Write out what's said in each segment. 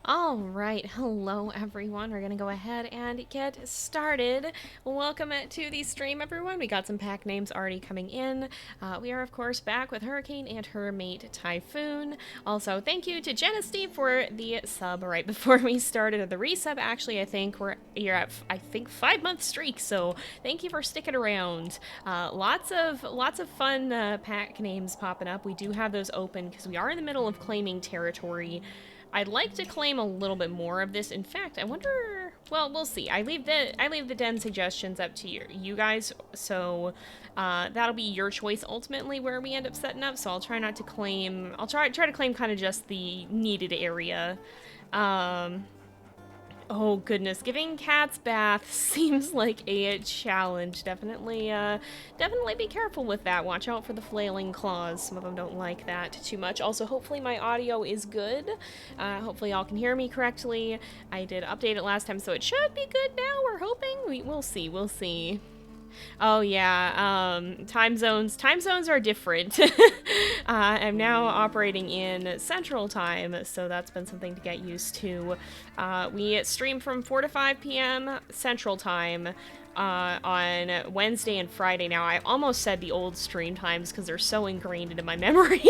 All right, hello everyone. We're gonna go ahead and get started. Welcome to the stream, everyone. We got some pack names already coming in. We are, of course, back with Hurricane and her mate Typhoon. Also, thank you to Jenna Steve for the sub right before we started the resub. Actually, I think you're at 5-month streak, so thank you for sticking around. Lots of fun pack names popping up. We do have those open because we are in the middle of claiming territory. I'd like to claim a little bit more of this. In fact, I wonder. Well, we'll see. I leave the den suggestions up to you guys. So that'll be your choice ultimately where we end up setting up. So I'll try not to claim. I'll try to claim kind of just the needed area. Oh goodness, giving cats baths seems like a challenge. Definitely be careful with that. Watch out for the flailing claws. Some of them don't like that too much. Also, hopefully my audio is good. Hopefully y'all can hear me correctly. I did update it last time, so it should be good now. We're hoping. We'll see. We'll see. Oh yeah, time zones are different. I'm now operating in Central Time, so that's been something to get used to. We stream from 4 to 5 p.m. Central Time on Wednesday and Friday now. I almost said the old stream times because they're so ingrained into my memory.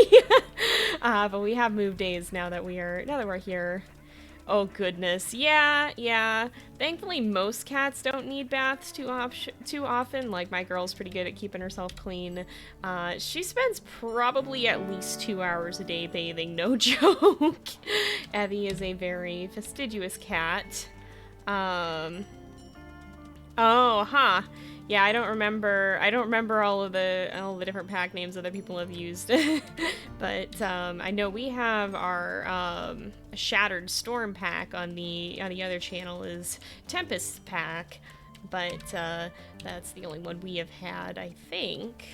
But we have moved days now that we're here. Oh goodness, yeah. Thankfully, most cats don't need baths too often. Like, my girl's pretty good at keeping herself clean. She spends probably at least 2 hours a day bathing, no joke. Evie is a very fastidious cat. Oh, huh. Yeah, I don't remember all of the different pack names other people have used. But I know we have our Shattered Storm pack on the other channel is Tempest pack, but that's the only one we have had, I think.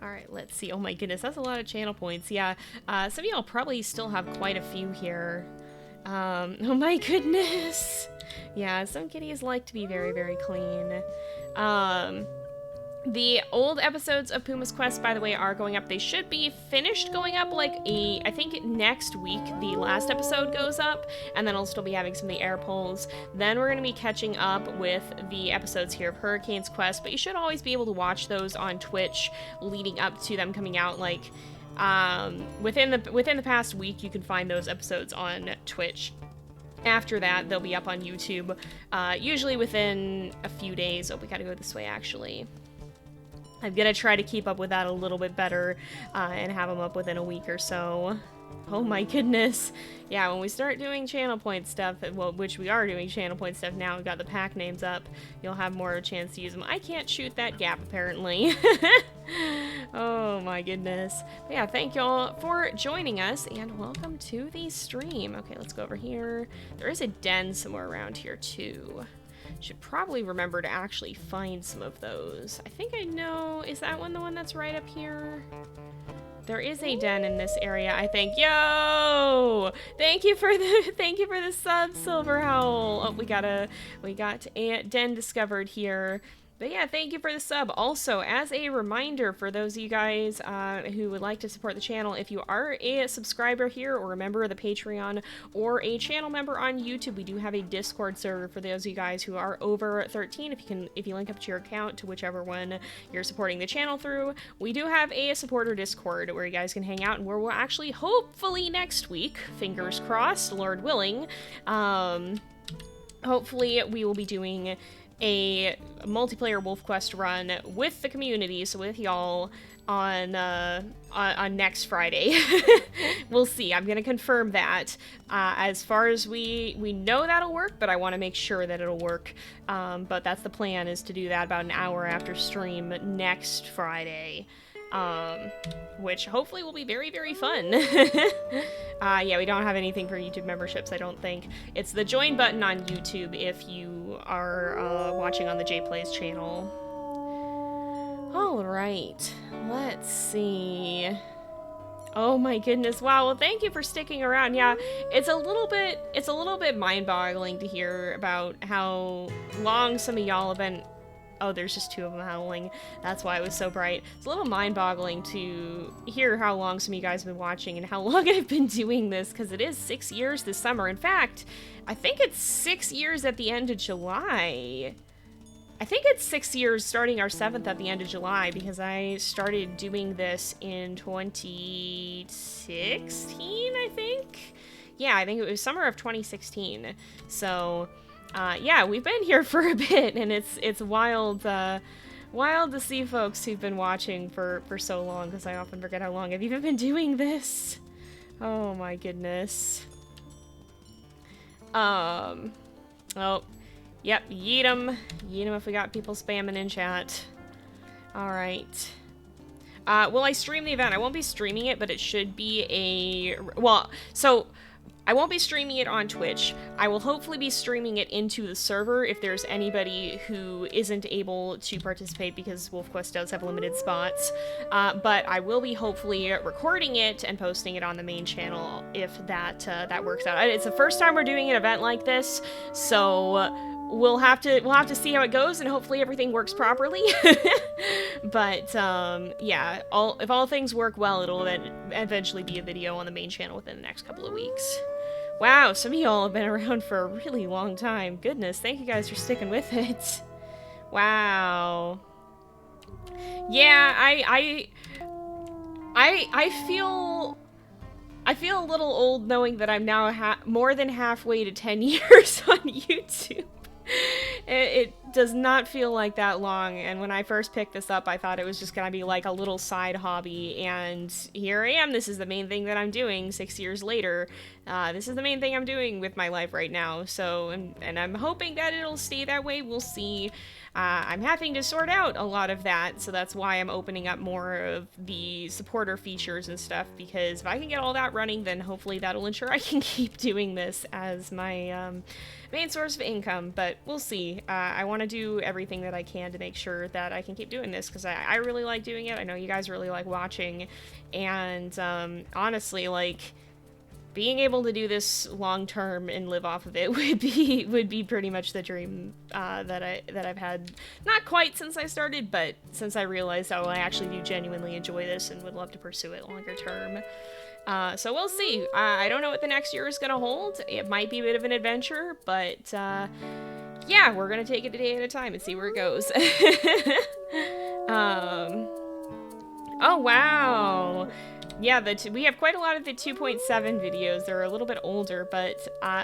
All right, let's see. Oh my goodness, that's a lot of channel points. Yeah, some of y'all probably still have quite a few here. Oh my goodness. Yeah, some kitties like to be very, very clean. The old episodes of Puma's Quest, by the way, are going up. They should be finished going up I think next week the last episode goes up, and then I'll still be having some of the air polls. Then we're going to be catching up with the episodes here of Hurricane's Quest, but you should always be able to watch those on Twitch leading up to them coming out. Like, within the past week, you can find those episodes on Twitch. After that, they'll be up on YouTube, usually within a few days. Oh, we gotta go this way, actually. I'm gonna try to keep up with that a little bit better, and have them up within a week or so. Oh my goodness. Yeah, when we start doing channel point stuff, well, which we are doing channel point stuff now, we've got the pack names up, you'll have more of a chance to use them. I can't shoot that gap, apparently. Oh my goodness. But yeah, thank y'all for joining us, and welcome to the stream. Okay, let's go over here. There is a den somewhere around here, too. Should probably remember to actually find some of those. I think I know. Is that one the one that's right up here? There is a den in this area, I think. Yo! Thank you for the sub, Silver Howl. Oh, we got a den discovered here. But yeah, thank you for the sub. Also, as a reminder for those of you guys who would like to support the channel, if you are a subscriber here or a member of the Patreon or a channel member on YouTube, we do have a Discord server for those of you guys who are over 13. If you link up to your account to whichever one you're supporting the channel through, we do have a supporter Discord where you guys can hang out, and where we'll actually, hopefully next week, fingers crossed, Lord willing, hopefully we will be doing a multiplayer WolfQuest run with the community, so with y'all on next Friday. We'll see. I'm gonna confirm that. As far as we know that'll work, but I want to make sure that it'll work. But that's the plan, is to do that about an hour after stream next Friday. Which hopefully will be very, very fun. Yeah, we don't have anything for YouTube memberships, I don't think. It's the join button on YouTube if you are watching on the JayPlays channel. Alright, let's see. Oh my goodness, wow, well thank you for sticking around. Yeah, it's a little bit mind-boggling to hear about how long some of y'all have been Oh, there's just 2 of them howling. That's why it was so bright. It's a little mind-boggling to hear how long some of you guys have been watching and how long I've been doing this, because it is 6 years this summer. In fact, I think it's 6 years at the end of July. I think it's 6 years starting our 7th at the end of July, because I started doing this in 2016, I think? Yeah, I think it was summer of 2016. So, yeah, we've been here for a bit, and it's wild, wild to see folks who've been watching for so long, because I often forget how long I've even been doing this. Oh my goodness. Oh, yep, yeet 'em. Yeet 'em if we got people spamming in chat. Alright. Will I stream the event? I won't be streaming it, but it should be a... Well, so... I won't be streaming it on Twitch. I will hopefully be streaming it into the server if there's anybody who isn't able to participate, because WolfQuest does have limited spots. But I will be hopefully recording it and posting it on the main channel if that that works out. It's the first time we're doing an event like this, so we'll have to see how it goes, and hopefully everything works properly. But yeah, if all things work well, it'll eventually be a video on the main channel within the next couple of weeks. Wow, some of y'all have been around for a really long time. Goodness, thank you guys for sticking with it. Wow. Yeah, I feel a little old knowing that I'm now more than halfway to 10 years on YouTube. It does not feel like that long, and when I first picked this up, I thought it was just gonna be like a little side hobby, and here I am. This is the main thing that I'm doing 6 years later. This is the main thing I'm doing with my life right now, so, and I'm hoping that it'll stay that way. We'll see. I'm having to sort out a lot of that, so that's why I'm opening up more of the supporter features and stuff, because if I can get all that running, then hopefully that'll ensure I can keep doing this as my main source of income, but we'll see. I want to do everything that I can to make sure that I can keep doing this, because I really like doing it. I know you guys really like watching, and honestly, like, being able to do this long term and live off of it would be pretty much the dream that I've had, not quite since I started, but since I realized, oh, I actually do genuinely enjoy this and would love to pursue it longer term. So we'll see. I don't know what the next year is gonna hold. It might be a bit of an adventure, but yeah, we're gonna take it a day at a time and see where it goes. Oh wow. Yeah, we have quite a lot of the 2.7 videos. They're a little bit older, but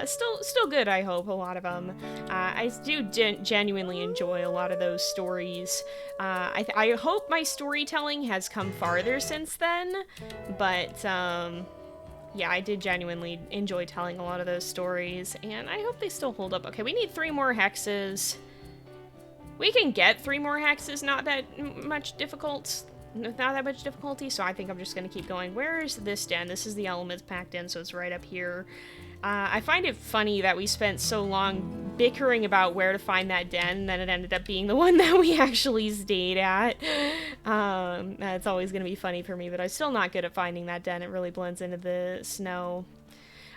still good, I hope, a lot of them. I do genuinely enjoy a lot of those stories. I hope my storytelling has come farther since then, but yeah, I did genuinely enjoy telling a lot of those stories, and I hope they still hold up. Okay, we need 3 more hexes. We can get 3 more hexes, not that much difficulty, so I think I'm just gonna keep going. Where is this den? This is the elements packed in, so it's right up here. I find it funny that we spent so long bickering about where to find that den, and then it ended up being the one that we actually stayed at. It's always gonna be funny for me, but I'm still not good at finding that den. It really blends into the snow.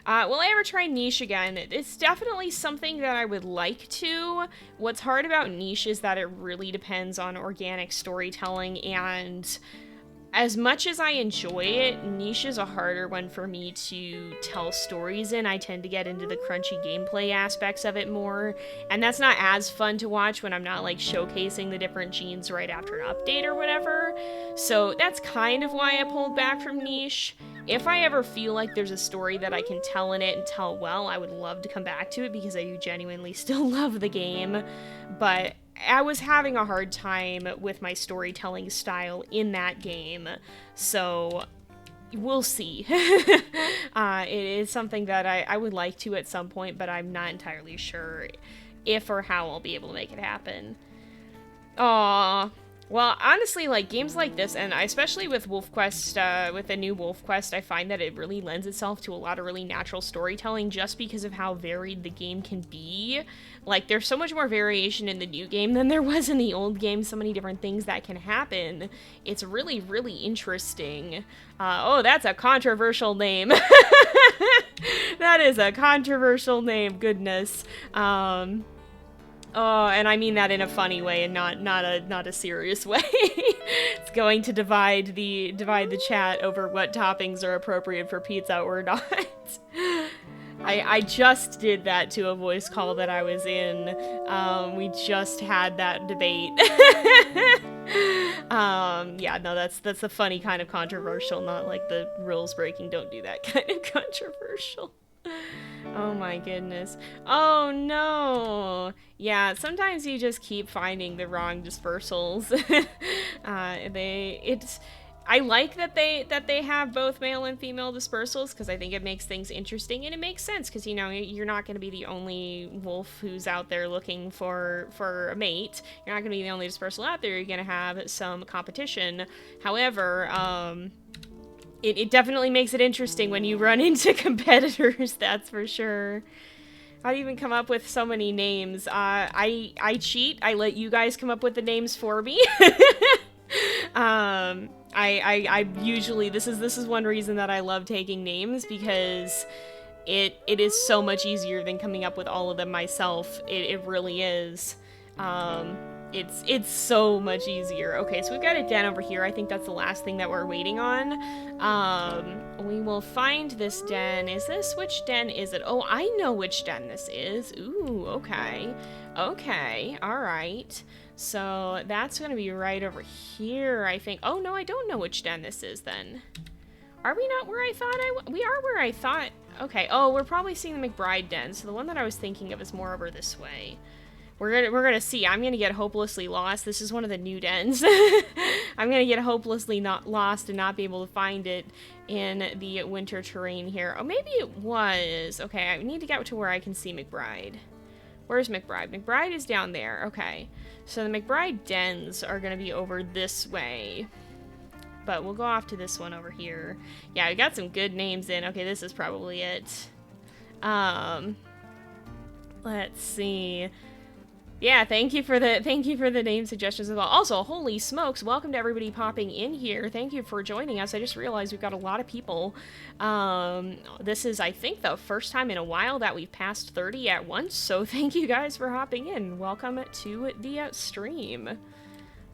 Will I ever try niche again? It's definitely something that I would like to. What's hard about niche is that it really depends on organic storytelling, and as much as I enjoy it, niche is a harder one for me to tell stories in. I tend to get into the crunchy gameplay aspects of it more, and that's not as fun to watch when I'm not like showcasing the different genes right after an update or whatever. So that's kind of why I pulled back from niche. If I ever feel like there's a story that I can tell in it and tell well, I would love to come back to it, because I do genuinely still love the game. But I was having a hard time with my storytelling style in that game, so we'll see. It is something that I would like to at some point, but I'm not entirely sure if or how I'll be able to make it happen. Aww. Well, honestly, like, games like this, and especially with WolfQuest, with the new WolfQuest, I find that it really lends itself to a lot of really natural storytelling just because of how varied the game can be. Like, there's so much more variation in the new game than there was in the old game, so many different things that can happen. It's really, really interesting. Oh, that's a controversial name. That is a controversial name, goodness. Oh, and I mean that in a funny way and not a serious way. It's going to divide the chat over what toppings are appropriate for pizza or not. I just did that to a voice call that I was in. We just had that debate. Yeah, no, that's the funny kind of controversial, not like the rules breaking, don't do that kind of controversial. Oh my goodness. Oh no! Yeah, sometimes you just keep finding the wrong dispersals. I like that they have both male and female dispersals because I think it makes things interesting and it makes sense because, you know, you're not going to be the only wolf who's out there looking for a mate. You're not going to be the only dispersal out there. You're going to have some competition. However, it definitely makes it interesting when you run into competitors, that's for sure. How do you even come up with so many names? I cheat. I let you guys come up with the names for me. I usually, this is one reason that I love taking names, because it is so much easier than coming up with all of them myself. It really is. It's so much easier. Okay, so we've got a den over here. I think that's the last thing that we're waiting on. We will find this den. Which den is it? Oh, I know which den this is. Ooh, okay. Okay, alright. So that's gonna be right over here, I think. Oh, no, I don't know which den this is then. Are we not where I thought we are where I thought. Okay, oh, we're probably seeing the McBride den. So the one that I was thinking of is more over this way. We're gonna see. I'm gonna get hopelessly lost. This is one of the new dens. I'm gonna get hopelessly not lost and not be able to find it in the winter terrain here. Oh, maybe it was. Okay, I need to get to where I can see McBride. Where's McBride? McBride is down there. Okay, so the McBride dens are gonna be over this way. But we'll go off to this one over here. Yeah, we got some good names in. Okay, this is probably it. Let's see. Yeah, thank you for the name suggestions as well. Also, holy smokes, welcome to everybody popping in here. Thank you for joining us. I just realized we've got a lot of people. This is, I think, the first time in a while that we've passed 30 at once, so thank you guys for hopping in. Welcome to the stream.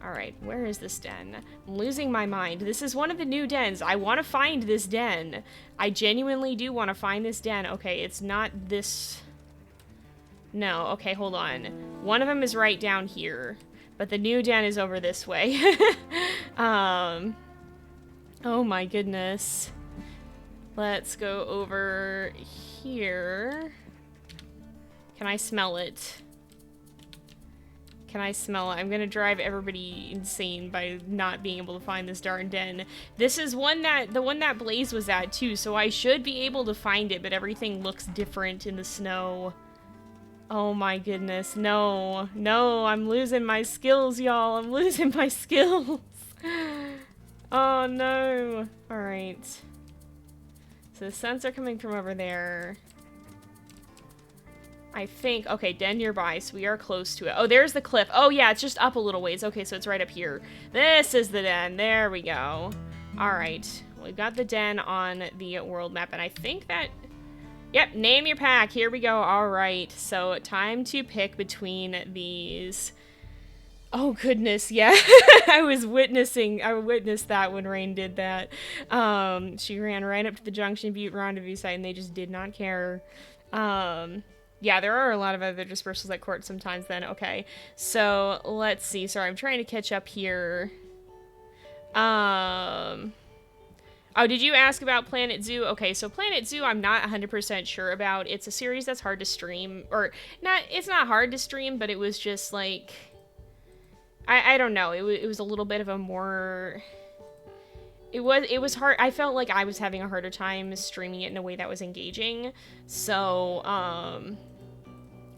Alright, where is this den? I'm losing my mind. This is one of the new dens. I want to find this den. I genuinely do want to find this den. Okay, it's not this... No, okay, hold on. One of them is right down here, but the new den is over this way. Oh my goodness. Let's go over here. Can I smell it? Can I smell it? I'm gonna drive everybody insane by not being able to find this darn den. This is the one that Blaze was at too, so I should be able to find it, but everything looks different in the snow. Oh my goodness, no, no, I'm losing my skills, y'all. I'm losing my skills. Oh no. Alright. So the scents are coming from over there. I think, okay, den nearby, so we are close to it. Oh, there's the cliff. Oh yeah, it's just up a little ways. Okay, so it's right up here. This is the den. There we go. Alright, we've got the den on the world map, and I think that... Yep, name your pack. Here we go. All right, so time to pick between these. Oh goodness, yeah. I witnessed that when Rain did that. She ran right up to the Junction Butte rendezvous site, and they just did not care. Yeah, there are a lot of other dispersals at court sometimes then. Okay, so let's see. Sorry, I'm trying to catch up here. Oh, did you ask about Planet Zoo? Okay, so Planet Zoo I'm not 100% sure about. It's a series that's hard to stream, or not, it's not hard to stream, but it was just like, I don't know, it was a little bit of a more, it was hard. I felt like I was having a harder time streaming it in a way that was engaging, so,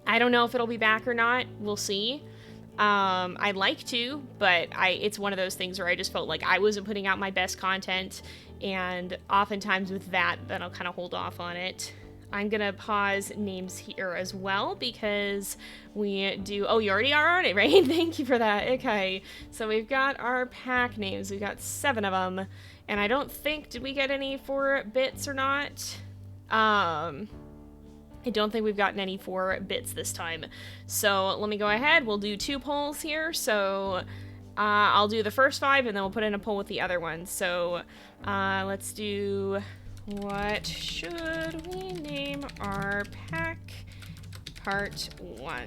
I don't know if it'll be back or not, we'll see. I'd like to, but it's one of those things where I just felt like I wasn't putting out my best content, and oftentimes with that, then I'll kind of hold off on it. I'm gonna pause names here as well, because we do... Oh, you already are on it, right? Thank you for that. Okay, so we've got our pack names. We've got 7 of them, and I don't think... Did we get any 4 bits or not? I don't think we've gotten any 4 bits this time. So let me go ahead. We'll do 2 polls here. So I'll do the first 5 and then we'll put in a poll with the other ones. So let's do, what should we name our pack? Part 1.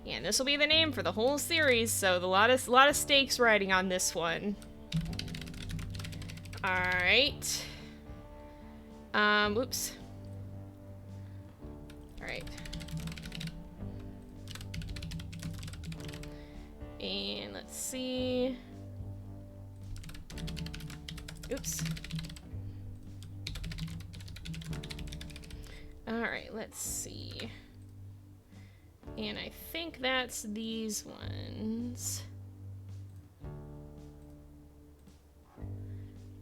And this will be the name for the whole series, so a lot of stakes riding on this one. Alright. Oops. Alright. And let's see. Oops. Alright, let's see. And I think that's these ones.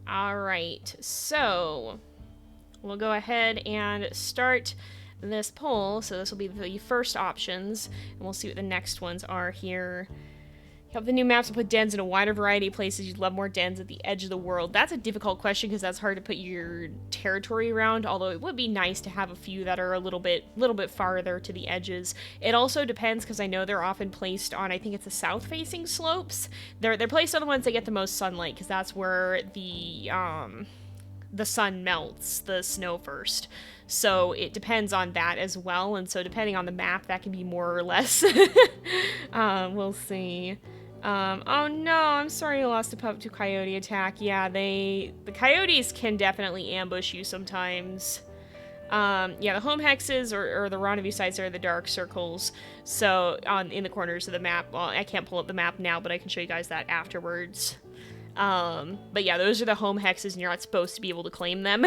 Alright, so we'll go ahead and start this poll. So this will be the first options, and we'll see what the next ones are here. You have the new maps to put dens in a wider variety of places. You'd love more dens at the edge of the world. That's a difficult question because that's hard to put your territory around, although it would be nice to have a few that are a little bit farther to the edges. It also depends because I know they're often placed on, I think it's the south-facing slopes. They're placed on the ones that get the most sunlight because that's where the sun melts the snow first. So it depends on that as well, and so depending on the map, that can be more or less. We'll see. Oh no, I'm sorry you lost a pup to coyote attack. Yeah, the coyotes can definitely ambush you sometimes. Yeah, the home hexes or the rendezvous sites are the dark circles. So in the corners of the map. Well, I can't pull up the map now, but I can show you guys that afterwards. But yeah, those are the home hexes, and you're not supposed to be able to claim them.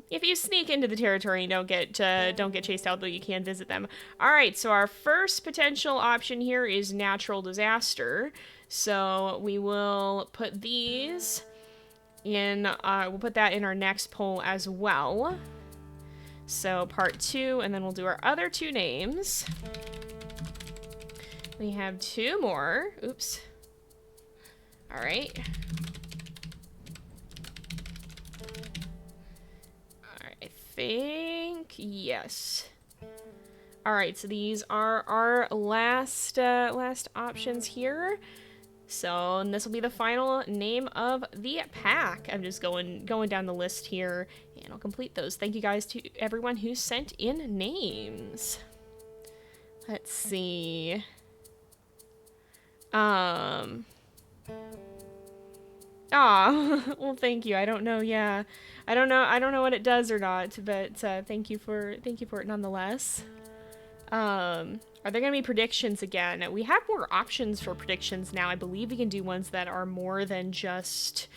If you sneak into the territory and don't get chased out, though, you can visit them. All right, so our first potential option here is natural disaster. So we will put these in. We'll put that in our next poll as well. So part 2, and then we'll do our other 2 names. We have 2 more. Oops. All right. I think yes. All right, so these are our last options here. So, and this will be the final name of the pack. I'm just going down the list here, and I'll complete those. Thank you guys to everyone who sent in names. Let's see. Well, thank you. I don't know. Yeah, I don't know what it does or not, but thank you for it nonetheless. Are there gonna be predictions again? We have more options for predictions now. I believe we can do ones that are more than just.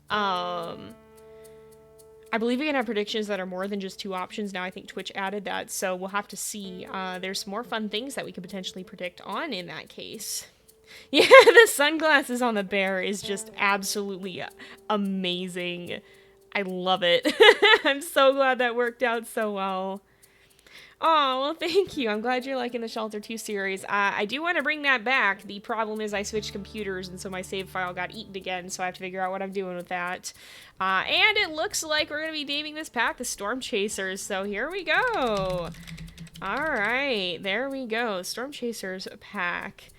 I believe we can have predictions that are more than just 2 options now. I think Twitch added that, so we'll have to see. There's more fun things that we could potentially predict on in that case. Yeah, the sunglasses on the bear is just absolutely amazing. I love it. I'm so glad that worked out so well. Oh, well, thank you. I'm glad you're liking the Shelter 2 series. I do want to bring that back. The problem is I switched computers, and so my save file got eaten again, so I have to figure out what I'm doing with that. And it looks like we're going to be naming this pack the Storm Chasers, so here we go. Alright, there we go. Storm Chasers pack.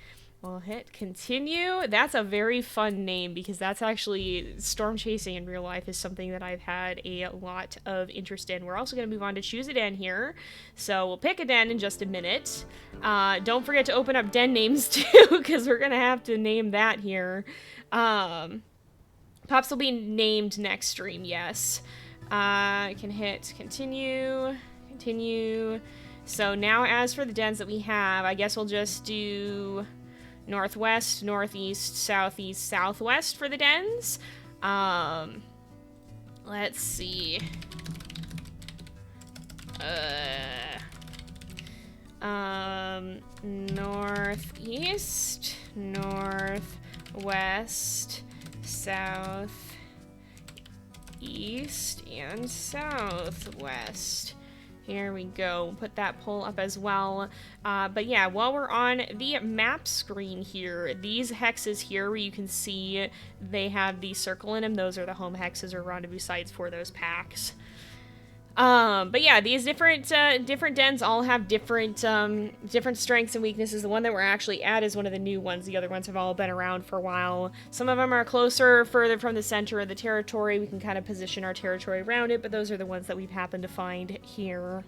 We'll hit continue. That's a very fun name because that's actually storm chasing in real life is something that I've had a lot of interest in. We're also going to move on to choose a den here. So we'll pick a den in just a minute. Don't forget to open up den names too because we're going to have to name that here. Pops will be named next stream, yes. I can hit continue, continue. So now as for the dens that we have, I guess we'll just do northwest, northeast, southeast, southwest for the dens. Let's see. Northeast, northwest, south, east, and southwest. Here we go. We'll put that poll up as well. But yeah, while we're on the map screen here, these hexes here where you can see they have the circle in them, those are the home hexes or rendezvous sites for those packs. But yeah, these different dens all have different strengths and weaknesses. The one that we're actually at is one of the new ones. The other ones have all been around for a while. Some of them are further from the center of the territory. We can kind of position our territory around it, but those are the ones that we've happened to find here.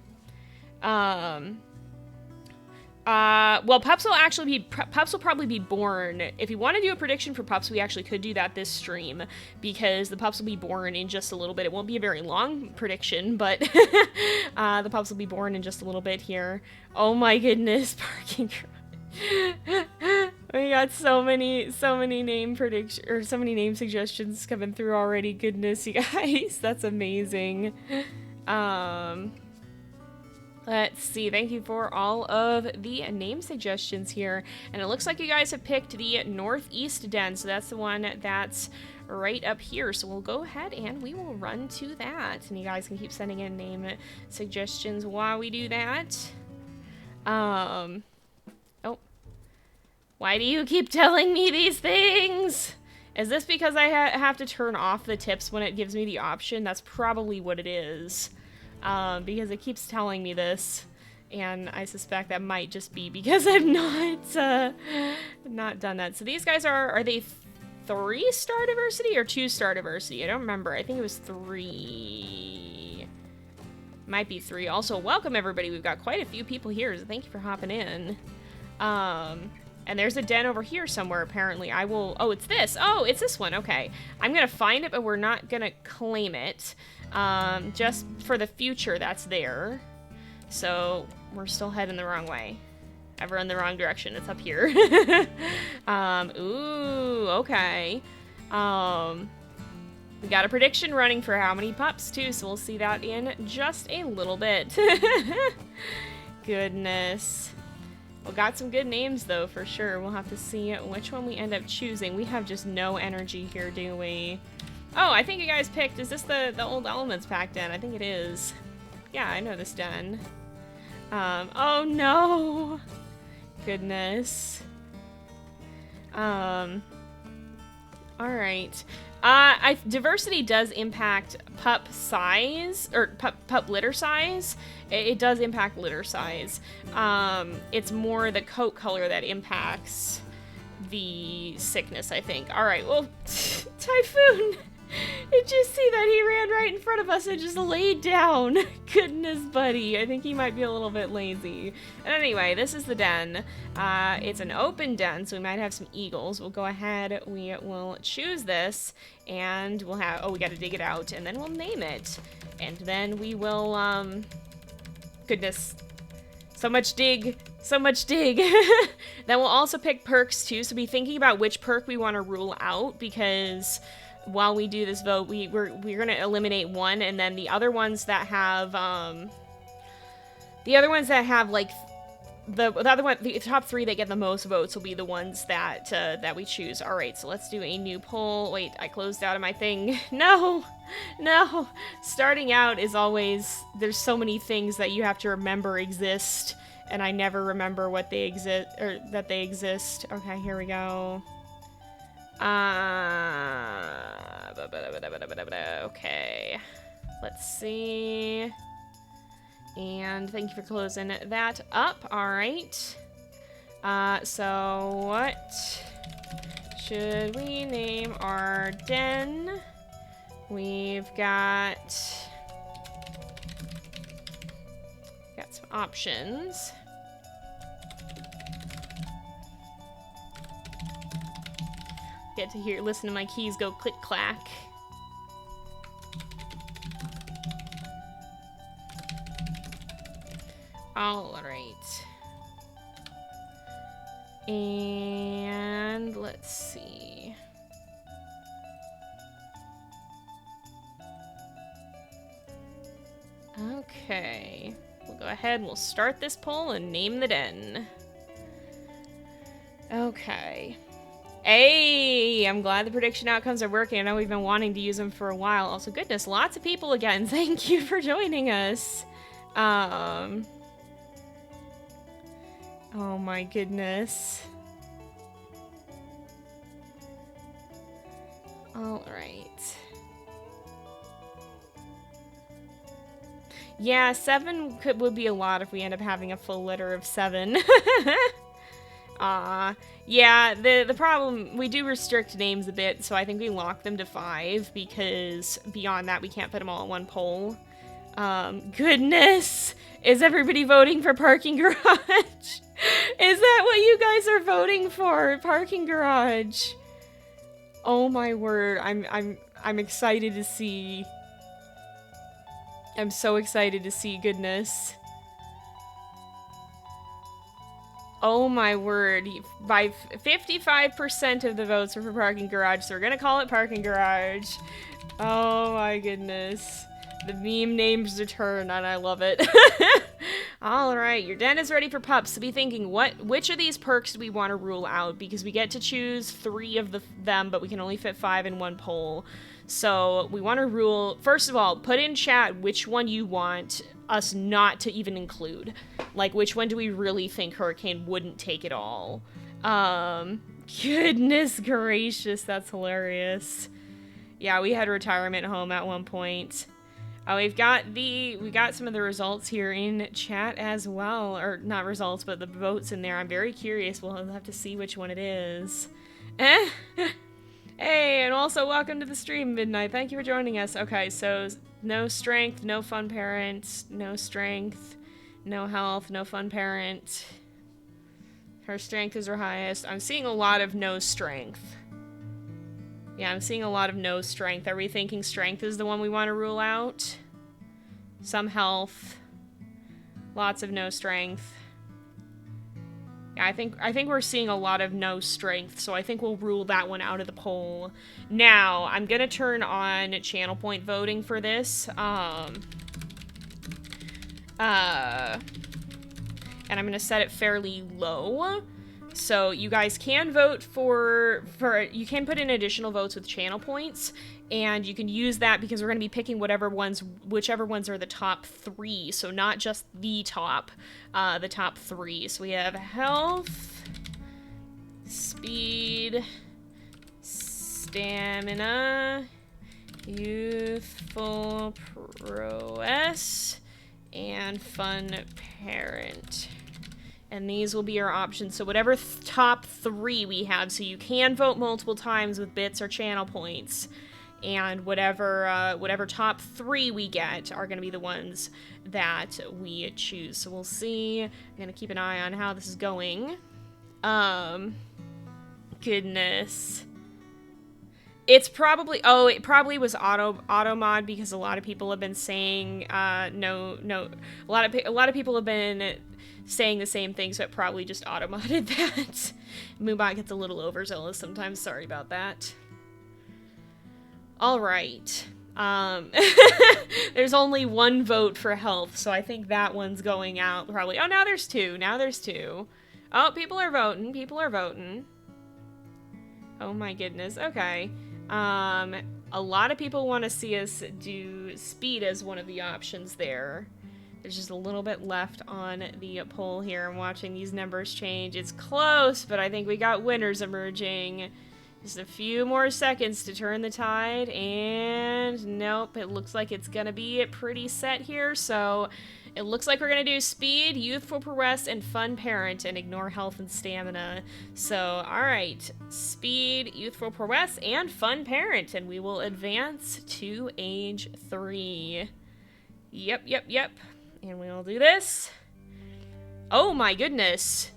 Well, pups will probably be born. If you want to do a prediction for pups, we actually could do that this stream, because the pups will be born in just a little bit. It won't be a very long prediction, but the pups will be born in just a little bit here. Oh my goodness, parking garage. We got so many name suggestions coming through already. Goodness, you guys, that's amazing. Let's see, thank you for all of the name suggestions here. And it looks like you guys have picked the Northeast Den, so that's the one that's right up here. So we'll go ahead and we will run to that. And you guys can keep sending in name suggestions while we do that. Oh. Why do you keep telling me these things? Is this because I have to turn off the tips when it gives me the option? That's probably what it is. Because it keeps telling me this, and I suspect that might just be because I've not done that. So these guys are they 3-star diversity or 2-star diversity? I don't remember. I think it was 3. Might be 3. Also, welcome everybody. We've got quite a few people here, so thank you for hopping in. And there's a den over here somewhere, apparently. Oh, it's this. Oh, it's this one. Okay. I'm gonna find it, but we're not gonna claim it. Just for the future that's there. So we're still heading the wrong way. Ever in the wrong direction. It's up here. Ooh, okay. We got a prediction running for how many pups too, so we'll see that in just a little bit. Goodness. We got some good names though, for sure. We'll have to see which one we end up choosing. We have just no energy here, do we? Oh, I think you guys picked, is this the Old Elements Pack den? I think it is. Yeah, I know this den. Oh no! Goodness. Alright. Diversity does impact pup size, or pup litter size. It does impact litter size. It's more the coat color that impacts the sickness, I think. Alright, well, Typhoon! Did you see that? He ran right in front of us and just laid down. Goodness, buddy. I think he might be a little bit lazy. And anyway, this is the den. It's an open den, so we might have some eagles. We'll go ahead, we will choose this, and we'll have, oh, we gotta dig it out, and then we'll name it. And then we will, goodness. So much dig. So much dig. Then we'll also pick perks, too, so be thinking about which perk we want to rule out, because while we do this vote, we're gonna eliminate one, and then the other ones that have like the top 3 that get the most votes will be the ones that we choose. All right, so let's do a new poll. Wait, I closed out of my thing. No. Starting out is always, there's so many things that you have to remember exist, and I never remember what they exist, or that they exist. Okay, here we go. Okay, let's see. And thank you for closing that up. All right. So what should we name our den? We've got some options. Get to listen to my keys go click clack. All right. And let's see. Okay. We'll go ahead and we'll start this poll and name the den. Okay. Hey, I'm glad the prediction outcomes are working. I know we've been wanting to use them for a while. Also, goodness, lots of people again. Thank you for joining us. Oh my goodness. All right. Yeah, 7 would be a lot if we end up having a full litter of 7. Yeah, the problem, we do restrict names a bit, so I think we lock them to 5, because beyond that we can't put them all in one poll. Goodness! Is everybody voting for parking garage? Is that what you guys are voting for? Parking garage. Oh my word, I'm excited to see. I'm so excited to see, goodness. Oh my word, by 55% of the votes are for parking garage, so we're gonna call it parking garage. Oh my goodness. The meme names return, and I love it. Alright, your den is ready for pups, so be thinking, which of these perks do we want to rule out? Because we get to choose 3 of them, but we can only fit 5 in one poll. So we want to rule, first of all, put in chat which one you want us not to even include. Like, which one do we really think Hurricane wouldn't take at all? Goodness gracious, that's hilarious. Yeah, we had a retirement home at one point. Oh, we got some of the results here in chat as well. Or, not results, but the votes in there. I'm very curious. We'll have to see which one it is. Hey, and also welcome to the stream, Midnight. Thank you for joining us. Okay, so no strength, no fun parent, no strength, no health, no fun parent. Her strength is her highest. I'm seeing a lot of no strength. Yeah, I'm seeing a lot of no strength. Are we thinking strength is the one we want to rule out? Some health. Lots of no strength. Yeah, I think we're seeing a lot of no strength, so I think we'll rule that one out of the poll. Now, I'm gonna turn on channel point voting for this. And I'm gonna set it fairly low. So you guys can vote you can put in additional votes with channel points, and you can use that because we're going to be picking whichever ones are the top 3, so not just the top 3. So we have health, speed, stamina, youthful prowess, and fun parent. And these will be our options. So whatever top 3 we have, so you can vote multiple times with bits or channel points. And whatever top 3 we get are going to be the ones that we choose. So we'll see. I'm going to keep an eye on how this is going. Goodness. It's probably, it probably was auto mod, because a lot of people have been saying, no, a lot of people have been saying the same thing, so it probably just auto-modded that. Moonbot gets a little overzealous sometimes, sorry about that. Alright. There's only 1 vote for health, so I think that one's going out probably. Oh, now there's 2. Oh, people are voting. Oh my goodness, okay. A lot of people want to see us do speed as one of the options there. There's just a little bit left on the poll here. I'm watching these numbers change. It's close, but I think we got winners emerging. Just a few more seconds to turn the tide, and nope, it looks like it's gonna be pretty set here, so it looks like we're gonna do speed, youthful prowess, and fun parent, and ignore health and stamina. So, alright, speed, youthful prowess, and fun parent, and we will advance to age 3. Yep. And we'll do this. Oh my goodness.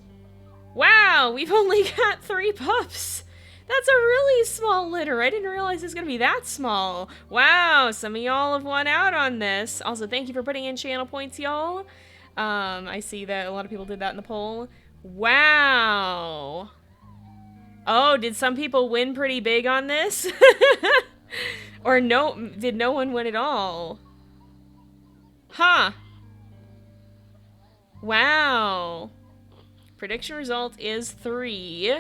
Wow, we've only got 3 pups. That's a really small litter. I didn't realize it's gonna be that small. Wow, some of y'all have won out on this. Also, thank you for putting in channel points, y'all. I see that a lot of people did that in the poll. Wow. Oh, did some people win pretty big on this? Or no, did no one win at all? Huh. Wow. Prediction result is 3.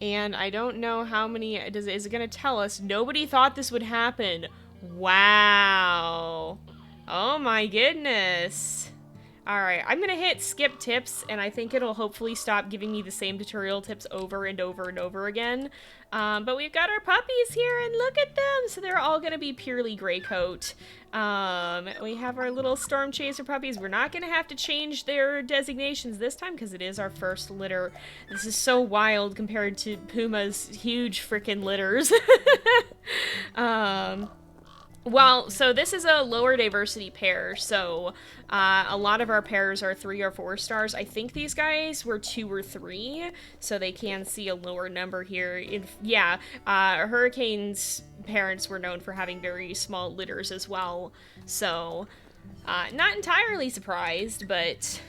And I don't know how many, is it gonna tell us? Nobody thought this would happen. Wow. Oh my goodness. Alright, I'm gonna hit skip tips, and I think it'll hopefully stop giving me the same tutorial tips over and over and over again. But we've got our puppies here, and look at them! So they're all gonna be purely gray coat. We have our little storm chaser puppies. We're not gonna have to change their designations this time, because it is our first litter. This is so wild compared to Puma's huge frickin' litters. Well, so this is a lower diversity pair, so a lot of our pairs are 3 or 4 stars. I think these guys were 2 or 3, so they can see a lower number here. Hurricane's parents were known for having very small litters as well, so not entirely surprised, but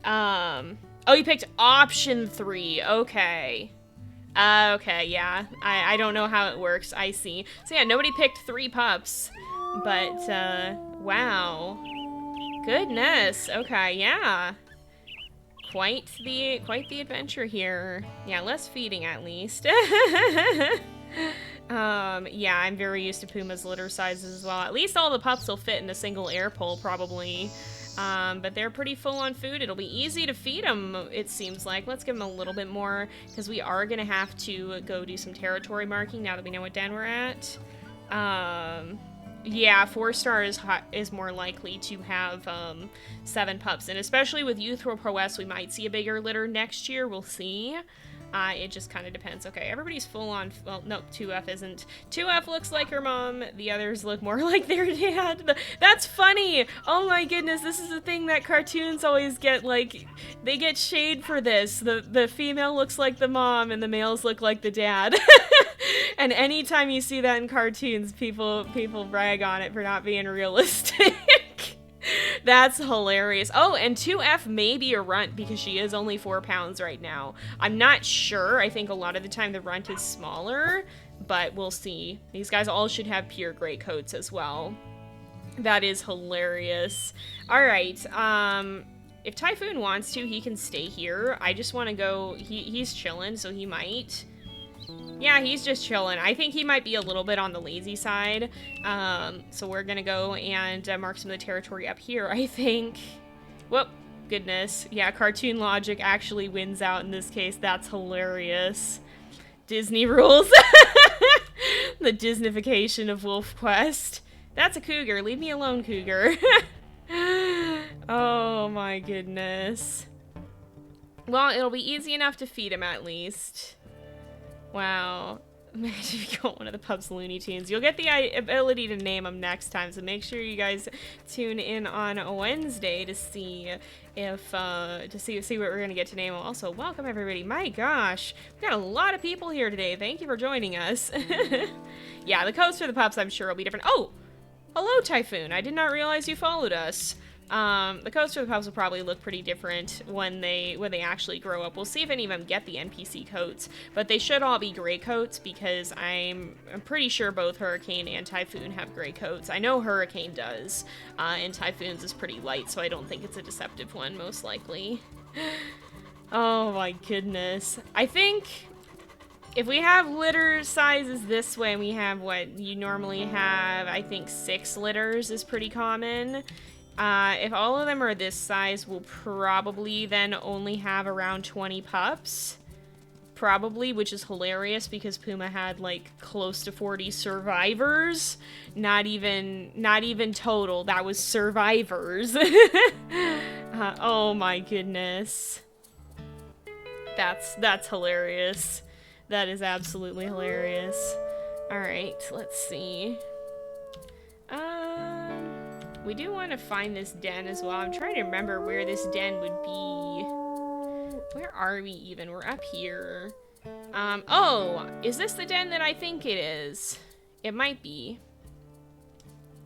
oh, you picked option 3. Okay. Okay, yeah. I don't know how it works. I see. So yeah, nobody picked 3 pups. But, wow. Goodness. Okay, yeah. Quite the adventure here. Yeah, less feeding at least. Yeah, I'm very used to Puma's litter sizes as well. At least all the pups will fit in a single air pole, probably. But they're pretty full on food. It'll be easy to feed them, it seems like. Let's give them a little bit more, because we are going to have to go do some territory marking now that we know what den we're at. Yeah, 4-star is more likely to have 7 pups, and especially with Youthful Prowess, we might see a bigger litter next year. We'll see. It just kind of depends. Okay, everybody's full on. Well, no, 2F isn't. 2F looks like her mom. The others look more like their dad. That's funny. Oh my goodness, this is the thing that cartoons always get. Like, they get shade for this. The female looks like the mom, and the males look like the dad. And anytime you see that in cartoons, people brag on it for not being realistic. That's hilarious. Oh, and 2F may be a runt because she is only 4 pounds right now. I'm not sure. I think a lot of the time the runt is smaller, but we'll see. These guys all should have pure gray coats as well. That is hilarious. All right. If Typhoon wants to, he can stay here. I just want to go. He's chilling, so he might. Yeah, he's just chilling. I think he might be a little bit on the lazy side. So we're gonna go and mark some of the territory up here, I think. Whoop, goodness. Yeah, cartoon logic actually wins out in this case. That's hilarious. Disney rules. The Disneyfication of WolfQuest. That's a cougar. Leave me alone, cougar. Oh my goodness. Well, it'll be easy enough to feed him at least. Wow. Imagine if you got one of the pups Looney Tunes. You'll get the ability to name them next time, so make sure you guys tune in on Wednesday to see if see what we're gonna get to name them. Also, welcome everybody. My gosh, we've got a lot of people here today. Thank you for joining us. Yeah, the coats for the pups I'm sure will be different. Oh, hello Typhoon. I did not realize you followed us. The coats for the pups will probably look pretty different when they actually grow up. We'll see if any of them get the NPC coats, but they should all be gray coats because I'm pretty sure both Hurricane and Typhoon have gray coats. I know Hurricane does, and Typhoon's is pretty light, so I don't think it's a deceptive one, most likely. Oh my goodness. I think if we have litter sizes this way, and we have what you normally have, I think 6 litters is pretty common. If all of them are this size, we'll probably then only have around 20 pups. Probably, which is hilarious because Puma had like close to 40 survivors. Not even total, that was survivors. Oh my goodness. That's hilarious. That is absolutely hilarious. Alright, let's see. We do want to find this den as well. I'm trying to remember where this den would be. Where are we even? We're up here. Oh, is this the den that I think it is? It might be.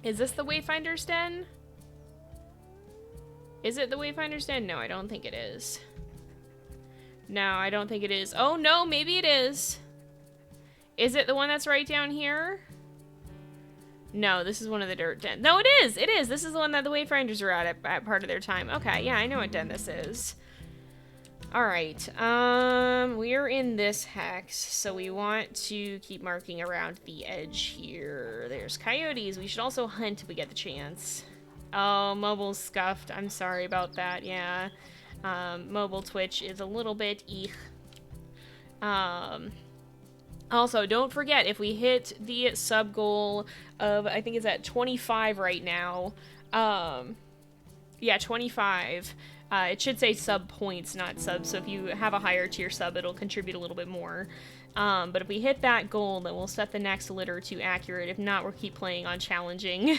Is this the Wayfinder's den? Is it the Wayfinder's den? No, I don't think it is. No, I don't think it is. Oh, no, maybe it is. Is it the one that's right down here? No, this is one of the dirt dens. No, it is! It is! This is the one that the Wayfinders are at part of their time. Okay, yeah, I know what den this is. Alright, we're in this hex, so we want to keep marking around the edge here. There's coyotes. We should also hunt if we get the chance. Oh, mobile's scuffed. I'm sorry about that, yeah. Mobile Twitch is a little bit eek. Also, don't forget, if we hit the sub goal of, I think it's at 25 right now. Yeah, 25. It should say sub points, not subs, so if you have a higher tier sub, it'll contribute a little bit more. But if we hit that goal, then we'll set the next litter to accurate. If not, we'll keep playing on challenging.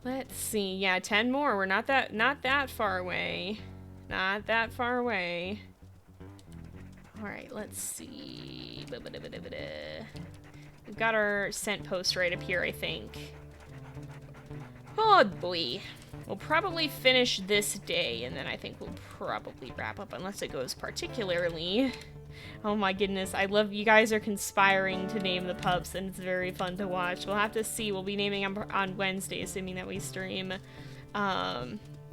Let's see. Yeah, 10 more. We're not that far away. Not that far away. Alright, let's see. We've got our scent post right up here, I think. Oh boy. We'll probably finish this day, and then I think we'll probably wrap up, unless it goes particularly. Oh my goodness, I love you guys are conspiring to name the pups, and it's very fun to watch. We'll have to see. We'll be naming them on Wednesday, assuming that we stream.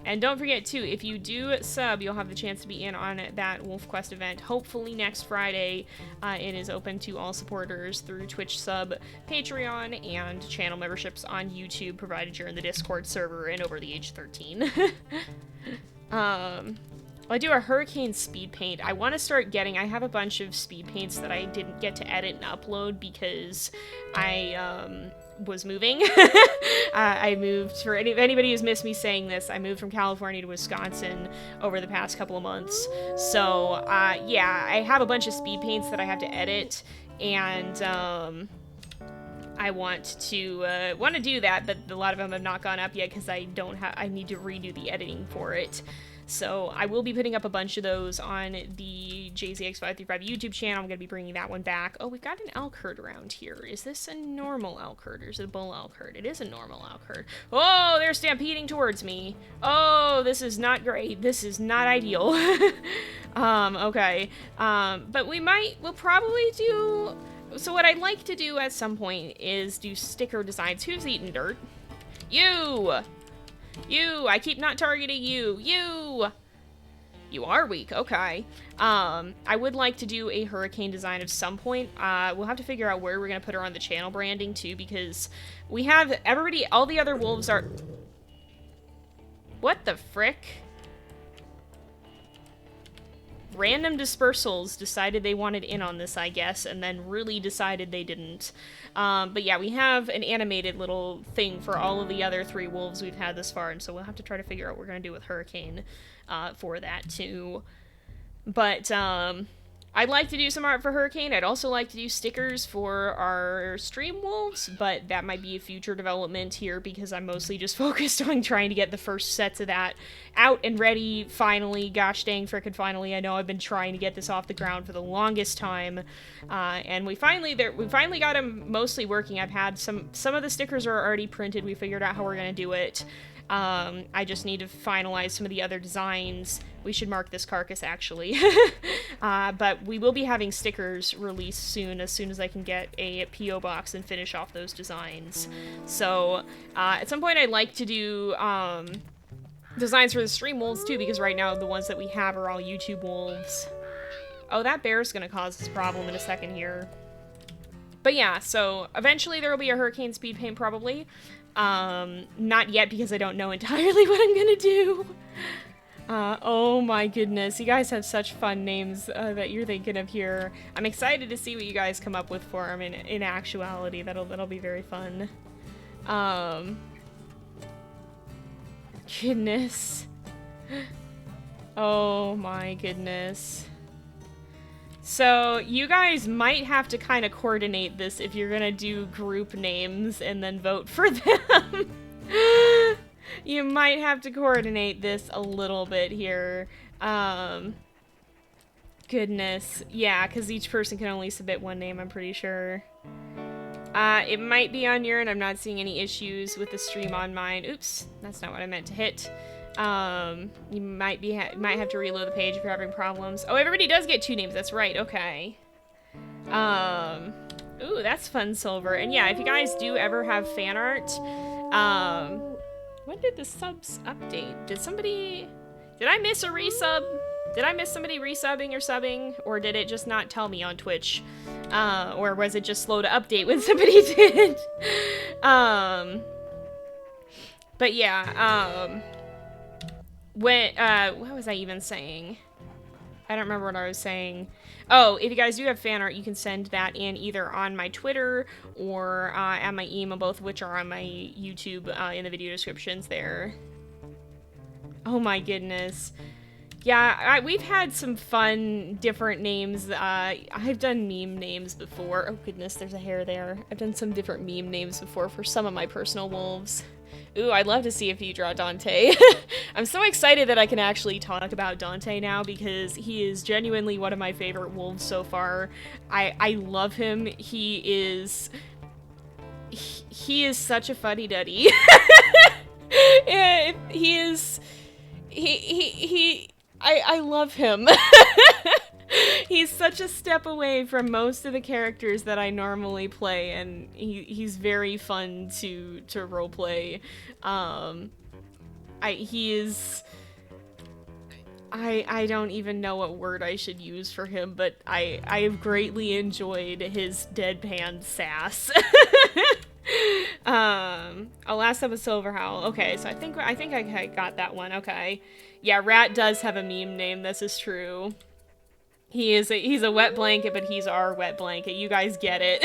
And don't forget, too, if you do sub, you'll have the chance to be in on that WolfQuest event. Hopefully next Friday. It is open to all supporters through Twitch sub, Patreon, and channel memberships on YouTube, provided you're in the Discord server and over the age 13. I do a hurricane speed paint. I want to start getting, I have a bunch of speed paints that I didn't get to edit and upload because I was moving. I moved, for anybody who's missed me saying this, I moved from California to Wisconsin over the past couple of months. So yeah, I have a bunch of speed paints that I have to edit, and I want to do that, but a lot of them have not gone up yet because I need to redo the editing for it. So I will be putting up a bunch of those on the JZX535 YouTube channel. I'm going to be bringing that one back. Oh, we've got an elk herd around here. Is this a normal elk herd or is it a bull elk herd? It is a normal elk herd. Oh, they're stampeding towards me. Oh, this is not great. This is not ideal. Okay. But we'll probably do... So what I'd like to do at some point is do sticker designs. Who's eating dirt? You! You! I keep not targeting you! You! You are weak, okay. I would like to do a hurricane design at some point. We'll have to figure out where we're gonna put her on the channel branding, too, because we have all the other wolves are... What the frick? Random dispersals decided they wanted in on this, I guess, and then really decided they didn't. But yeah, we have an animated little thing for all of the other 3 wolves we've had this far, and so we'll have to try to figure out what we're going to do with Hurricane for that, too. But, I'd like to do some art for Hurricane. I'd also like to do stickers for our stream wolves, but that might be a future development here because I'm mostly just focused on trying to get the first sets of that out and ready finally. Gosh dang frickin' finally. I know I've been trying to get this off the ground for the longest time, and we finally got them mostly working. I've had some of the stickers are already printed. We figured out how we're gonna do it. I just need to finalize some of the other designs. We should mark this carcass, actually. But we will be having stickers released soon as I can get a P.O. box and finish off those designs. So, at some point I'd like to do, designs for the stream wolves, too, because right now the ones that we have are all YouTube wolves. Oh, that bear's gonna cause us a problem in a second here. But yeah, so eventually there will be a hurricane speed paint, probably. Not yet, because I don't know entirely what I'm gonna do. Oh my goodness, you guys have such fun names that you're thinking of here. I'm excited to see what you guys come up with for them in actuality. That'll be very fun. Goodness. Oh my goodness. So, you guys might have to kind of coordinate this if you're gonna do group names and then vote for them. You might have to coordinate this a little bit here. Goodness. Yeah, because each person can only submit one name, I'm pretty sure. It might be on your end. I'm not seeing any issues with the stream on mine. Oops, that's not what I meant to hit. You might have to reload the page if you're having problems. Oh, everybody does get 2 names. That's right. Okay. Ooh, that's fun, Silver. And yeah, if you guys do ever have fan art, when did the subs update? Did I miss a resub? Did I miss somebody resubbing or subbing? Or did it just not tell me on Twitch? Or was it just slow to update when somebody did? But yeah, what was I even saying? I don't remember what I was saying. Oh, if you guys do have fan art, you can send that in either on my Twitter or at my email, both of which are on my YouTube in the video descriptions there. Oh my goodness. Yeah, we've had some fun, different names. I've done meme names before. Oh goodness, there's a hair there. I've done some different meme names before for some of my personal wolves. Ooh, I'd love to see if you draw Dante. I'm so excited that I can actually talk about Dante now because he is genuinely one of my favorite wolves so far. I love him. He is such a fuddy-duddy. I love him. He's such a step away from most of the characters that I normally play, and he's very fun to roleplay. I don't even know what word I should use for him, but I have greatly enjoyed his deadpan sass. Last episode Silverhowl. Okay, so I think I got that one. Okay. Yeah, Rat does have a meme name. This is true. He's a wet blanket, but he's our wet blanket. You guys get it.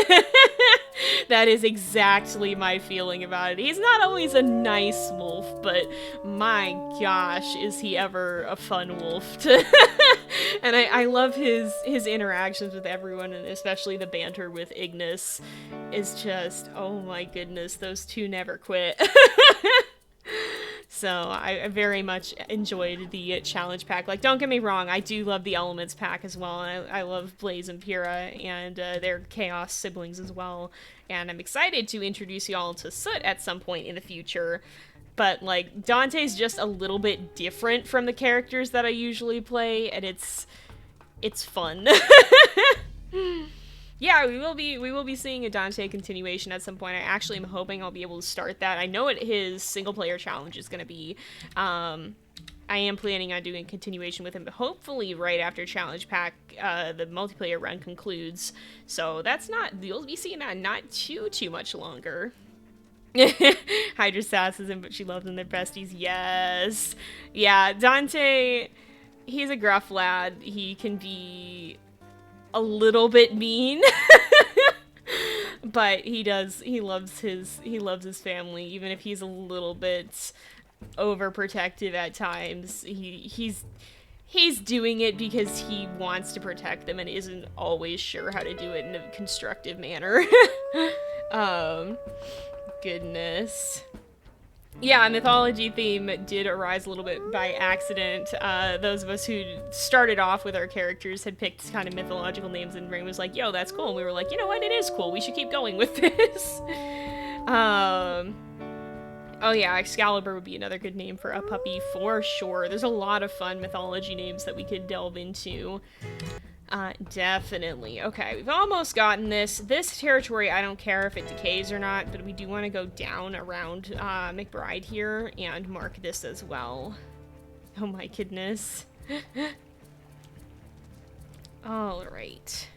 That is exactly my feeling about it. He's not always a nice wolf, but my gosh, is he ever a fun wolf to and I love his interactions with everyone, and especially the banter with Ignis is just, oh my goodness, those two never quit. So I very much enjoyed the challenge pack. Like, don't get me wrong, I do love the elements pack as well. I love Blaze and Pyrrha and their chaos siblings as well. And I'm excited to introduce y'all to Soot at some point in the future. But like, Dante's just a little bit different from the characters that I usually play, and it's fun. Yeah, we will be seeing a Dante continuation at some point. I actually am hoping I'll be able to start that. I know what his single player challenge is going to be. I am planning on doing a continuation with him, but hopefully right after challenge pack, the multiplayer run concludes. So you'll be seeing that not too much longer. Hydra sasses him, but she loves them. They're besties. Yes. Yeah, Dante, he's a gruff lad. He can be a little bit mean, but he loves his family, even if he's a little bit overprotective at times. He's doing it because he wants to protect them and isn't always sure how to do it in a constructive manner. Goodness. Yeah, mythology theme did arise a little bit by accident. Those of us who started off with our characters had picked kind of mythological names, and Rain was like, yo, that's cool. And we were like, you know what, it is cool. We should keep going with this. Oh yeah, Excalibur would be another good name for a puppy for sure. There's a lot of fun mythology names that we could delve into. Definitely. Okay, we've almost gotten this. This territory, I don't care if it decays or not, but we do want to go down around McBride here and mark this as well. Oh my goodness. Alright.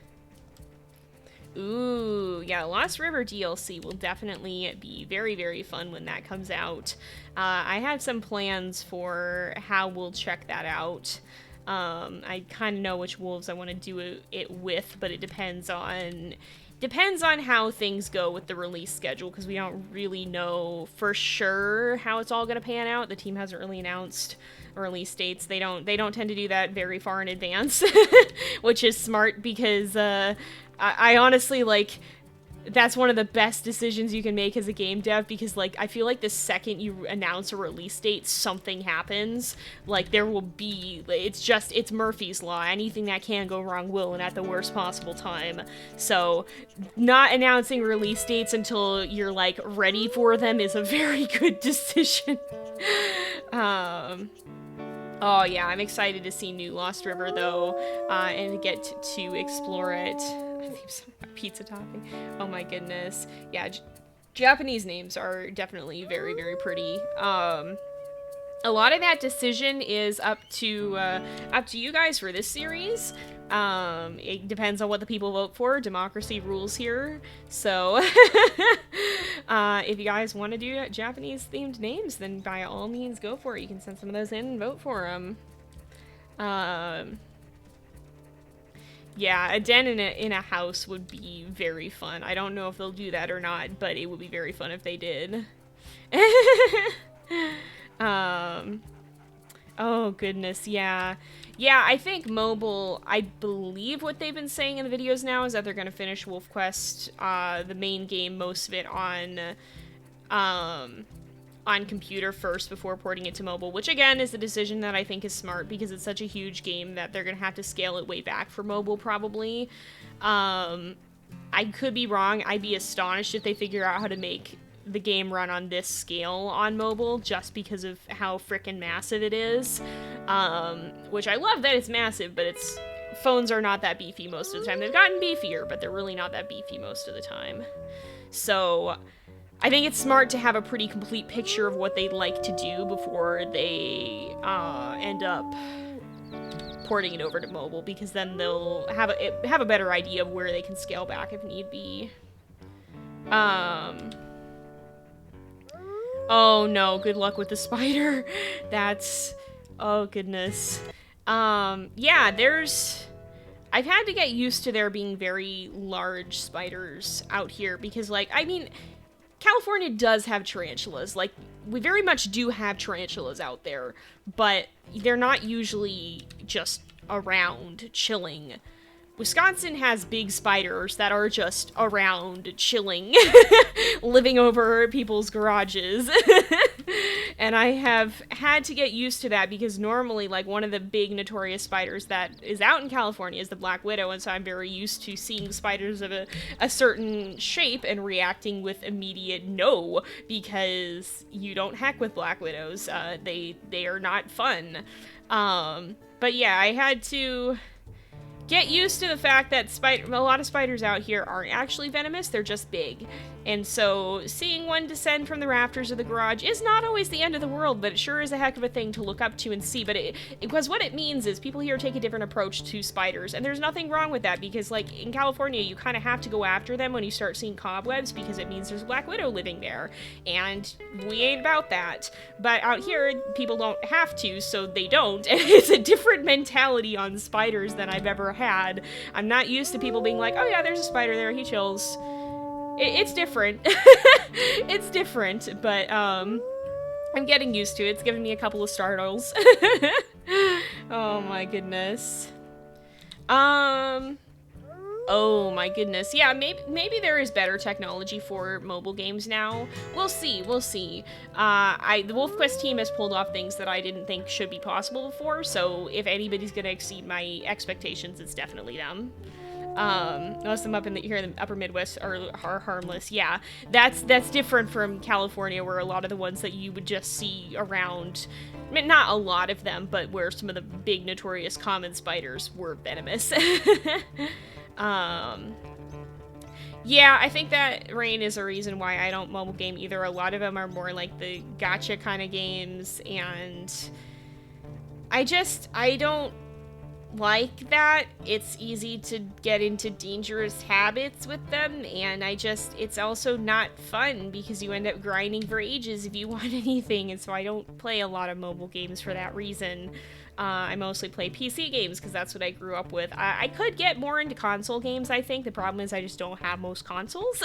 Ooh, yeah, Lost River DLC will definitely be very, very fun when that comes out. I have some plans for how we'll check that out. I kind of know which wolves I want to do it with, but it depends on how things go with the release schedule, because we don't really know for sure how it's all going to pan out. The team hasn't really announced release dates. They don't tend to do that very far in advance, which is smart because I honestly, like, that's one of the best decisions you can make as a game dev, because, like, I feel like the second you announce a release date, something happens. Like, there will be, it's Murphy's Law. Anything that can go wrong will, and at the worst possible time. So, not announcing release dates until you're, like, ready for them is a very good decision. Oh yeah, I'm excited to see New Lost River, though, and to get to explore it. I think some pizza topping. Oh my goodness. Yeah, Japanese names are definitely very, very pretty. a lot of that decision is up to you guys for this series. It depends on what the people vote for. Democracy rules here. So, if you guys want to do Japanese-themed names, then by all means go for it. You can send some of those in and vote for them. Yeah, a den in a house would be very fun. I don't know if they'll do that or not, but it would be very fun if they did. Oh goodness, yeah. Yeah, I think mobile, I believe what they've been saying in the videos now is that they're gonna finish WolfQuest, the main game, most of it on computer first before porting it to mobile, which again is a decision that I think is smart because it's such a huge game that they're gonna have to scale it way back for mobile probably. I could be wrong. I'd be astonished if they figure out how to make the game run on this scale on mobile just because of how frickin' massive it is. Which I love that it's massive, but phones are not that beefy most of the time. They've gotten beefier, but they're really not that beefy most of the time. So I think it's smart to have a pretty complete picture of what they'd like to do before they end up porting it over to mobile, because then they'll have a better idea of where they can scale back if need be. Oh no, good luck with the spider. Oh goodness. Yeah, I've had to get used to there being very large spiders out here because, like, I mean, California does have tarantulas. Like, we very much do have tarantulas out there, but they're not usually just around chilling. Wisconsin has big spiders that are just around chilling, living over people's garages. And I have had to get used to that because normally, like, one of the big notorious spiders that is out in California is the black widow, and so I'm very used to seeing spiders of a certain shape and reacting with immediate no, because you don't heck with black widows. They are not fun. But yeah, I had to get used to the fact that a lot of spiders out here aren't actually venomous, they're just big. And so seeing one descend from the rafters of the garage is not always the end of the world, but it sure is a heck of a thing to look up to and see. But because what it means is people here take a different approach to spiders, and there's nothing wrong with that, because like in California you kind of have to go after them when you start seeing cobwebs, because it means there's a black widow living there, and we ain't about that. But out here people don't have to, so they don't, and it's a different mentality on spiders than I've ever had. I'm not used to people being like, oh yeah, there's a spider there, he chills. It's different. It's different, but I'm getting used to it. It's given me a couple of startles. Oh my goodness. Oh my goodness. Yeah, maybe there is better technology for mobile games now. We'll see. We'll see. The WolfQuest team has pulled off things that I didn't think should be possible before, so if anybody's gonna exceed my expectations, it's definitely them. Most of them up here in the upper Midwest are harmless. Yeah, that's different from California, where a lot of the ones that you would just see around, I mean, not a lot of them, but where some of the big notorious common spiders were venomous. Yeah, I think that rain is a reason why I don't mobile game either. A lot of them are more like the gacha kind of games, and I don't like that. It's easy to get into dangerous habits with them, and it's also not fun because you end up grinding for ages if you want anything, and so I don't play a lot of mobile games for that reason. I mostly play PC games because that's what I grew up with. I could get more into console games, I think. The problem is I just don't have most consoles.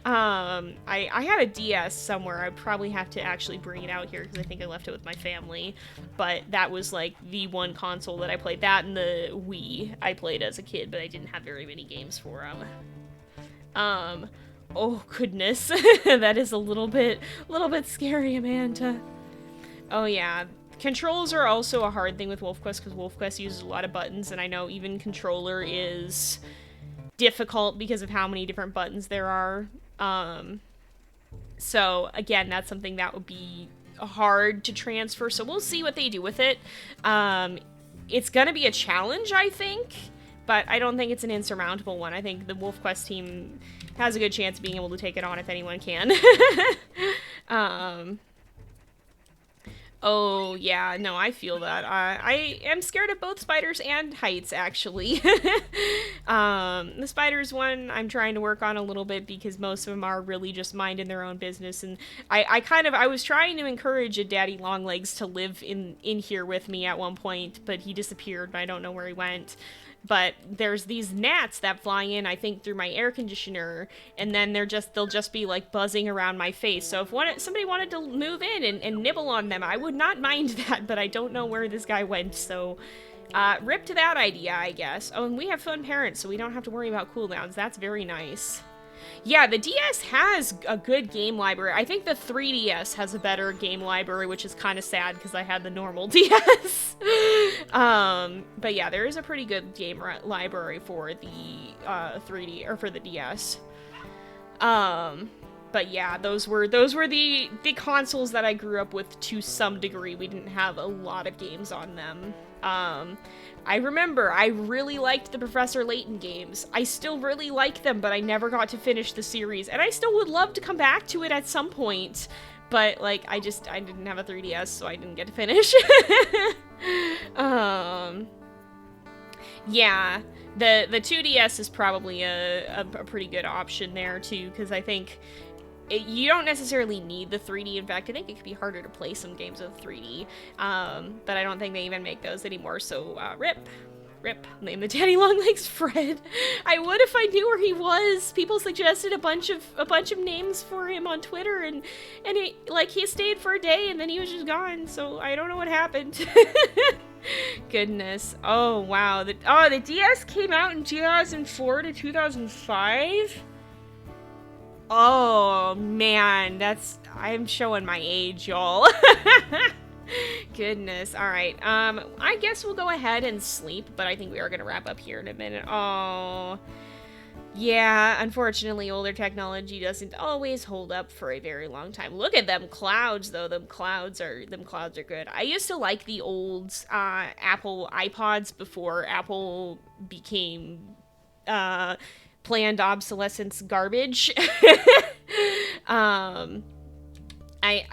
I have a DS somewhere. I'd probably have to actually bring it out here because I think I left it with my family. But that was like the one console that I played. That and the Wii I played as a kid, but I didn't have very many games for them. Oh goodness. That is a little bit scary, Amanda. Oh yeah. Controls are also a hard thing with WolfQuest because WolfQuest uses a lot of buttons, and I know even controller is difficult because of how many different buttons there are. So again, that's something that would be hard to transfer, so we'll see what they do with it. It's gonna be a challenge, I think, but I don't think it's an insurmountable one. I think the WolfQuest team has a good chance of being able to take it on if anyone can. Oh, yeah, no, I feel that. I am scared of both spiders and heights, actually. The spiders one I'm trying to work on a little bit because most of them are really just minding their own business, and I was trying to encourage a daddy longlegs to live in here with me at one point, but he disappeared, and I don't know where he went. But there's these gnats that fly in, I think, through my air conditioner, and then they'll just be like buzzing around my face. So if somebody wanted to move in and nibble on them, I would not mind that, but I don't know where this guy went, so rip to that idea, I guess. Oh, and we have fun parents, so we don't have to worry about cooldowns. That's very nice. Yeah, the DS has a good game library. I think the 3DS has a better game library, which is kind of sad because I had the normal DS. But yeah, there is a pretty good game library for the 3D or for the DS. But yeah, those were the consoles that I grew up with to some degree. We didn't have a lot of games on them. I remember I really liked the Professor Layton games. I still really like them, but I never got to finish the series, and I still would love to come back to it at some point. But like, I didn't have a 3DS, so I didn't get to finish. Yeah, the 2DS is probably a pretty good option there too, because I think you don't necessarily need the 3D. In fact, I think it could be harder to play some games with 3D, but I don't think they even make those anymore, so rip. Name the daddy longlegs Fred. I would if I knew where he was. People suggested a bunch of names for him on Twitter, and he stayed for a day and then he was just gone, so I don't know what happened. Goodness. Oh wow. The DS came out in 2004 to 2005? Oh, man, I'm showing my age, y'all. Goodness. All right. I guess we'll go ahead and sleep, but I think we are going to wrap up here in a minute. Oh, yeah, unfortunately, older technology doesn't always hold up for a very long time. Look at them clouds, though. Them clouds are good. I used to like the old Apple iPods before Apple became planned obsolescence garbage.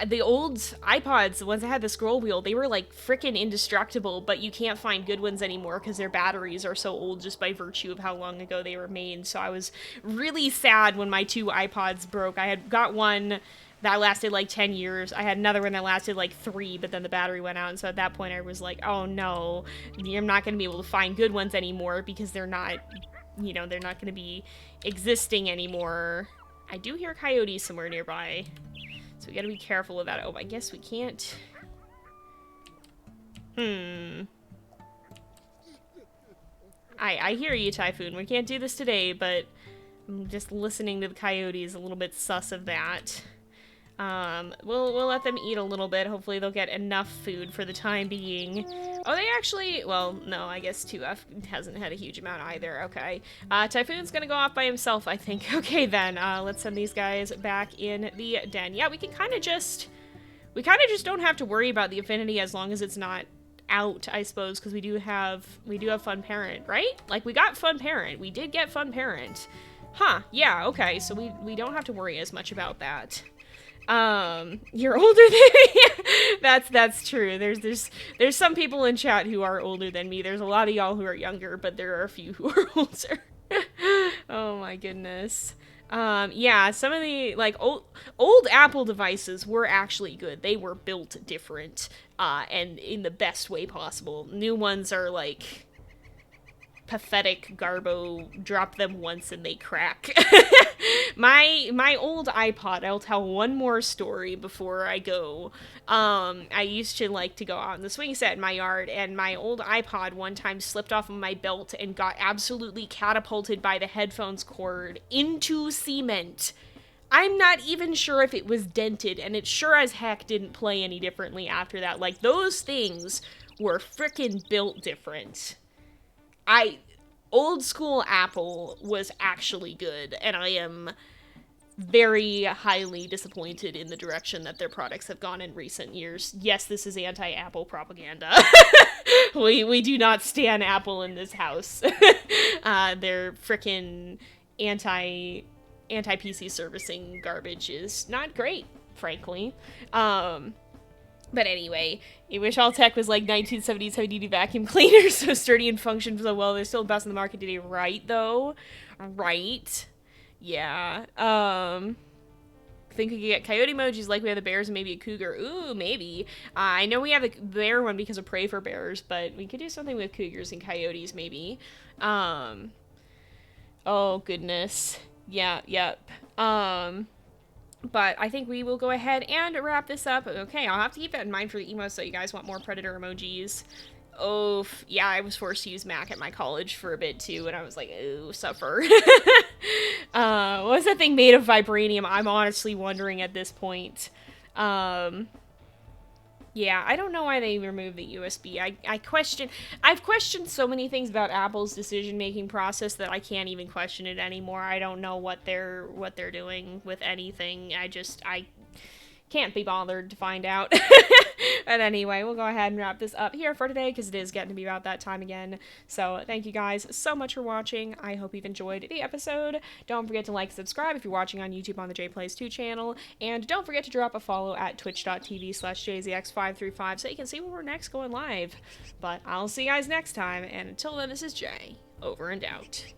The old iPods, the ones that had the scroll wheel, they were like freaking indestructible, but you can't find good ones anymore because their batteries are so old just by virtue of how long ago they were made. So I was really sad when my 2 iPods broke. I had got one that lasted like 10 years. I had another one that lasted like 3, but then the battery went out. And so at that point I was like, oh no, I'm not going to be able to find good ones anymore because they're not going to be existing anymore. I do hear coyotes somewhere nearby, so we gotta be careful of that. Oh, I guess we can't. I hear you, Typhoon. We can't do this today, but I'm just listening to the coyotes a little bit sus of that. We'll let them eat a little bit. Hopefully they'll get enough food for the time being. Oh, they actually, well, no, I guess 2F hasn't had a huge amount either. Okay. Typhoon's gonna go off by himself, I think. Okay, then, let's send these guys back in the den. Yeah, we kind of just don't have to worry about the affinity as long as it's not out, I suppose, because we do have Fun Parent, right? Like, we got Fun Parent. We did get Fun Parent. Huh, yeah, okay, so we don't have to worry as much about that. You're older than me. That's true. There's some people in chat who are older than me. There's a lot of y'all who are younger, but there are a few who are older. Oh my goodness. Yeah, some of the like old Apple devices were actually good. They were built different, and in the best way possible. New ones are like pathetic garbo, drop them once and they crack. My old iPod, I'll tell one more story before I go. I used to like to go out in the swing set in my yard, and my old iPod one time slipped off of my belt and got absolutely catapulted by the headphones cord into cement. I'm not even sure if it was dented, and it sure as heck didn't play any differently after that. Like, those things were frickin' built different. Old school Apple was actually good, and I am very highly disappointed in the direction that their products have gone in recent years. Yes, this is anti-Apple propaganda. we do not stan Apple in this house. Their frickin' anti-PC servicing garbage is not great, frankly. But anyway, I wish all tech was like 1970s heavy-duty vacuum cleaners, so sturdy and function so well. They're still the best in the market today, right, though? Right? Yeah. Think we could get coyote emojis like we have the bears and maybe a cougar. Ooh, maybe. I know we have the bear one because of Pray for Bears, but we could do something with cougars and coyotes, maybe. Oh, goodness. Yeah, yep. But I think we will go ahead and wrap this up. Okay, I'll have to keep that in mind for the emotes, so you guys want more predator emojis. Oh, yeah, I was forced to use Mac at my college for a bit, too, and I was like, ooh, suffer. What was that thing made of vibranium? I'm honestly wondering at this point. Yeah, I don't know why they removed the USB. I've questioned so many things about Apple's decision-making process that I can't even question it anymore. I don't know what they're doing with anything. I can't be bothered to find out. But anyway, we'll go ahead and wrap this up here for today because it is getting to be about that time again. So thank you guys so much for watching. I hope you've enjoyed the episode. Don't forget to like and subscribe if you're watching on YouTube on the JayPlays 2 channel. And don't forget to drop a follow at twitch.tv/JayZX535 so you can see when we're next going live. But I'll see you guys next time. And until then, this is Jay. Over and out.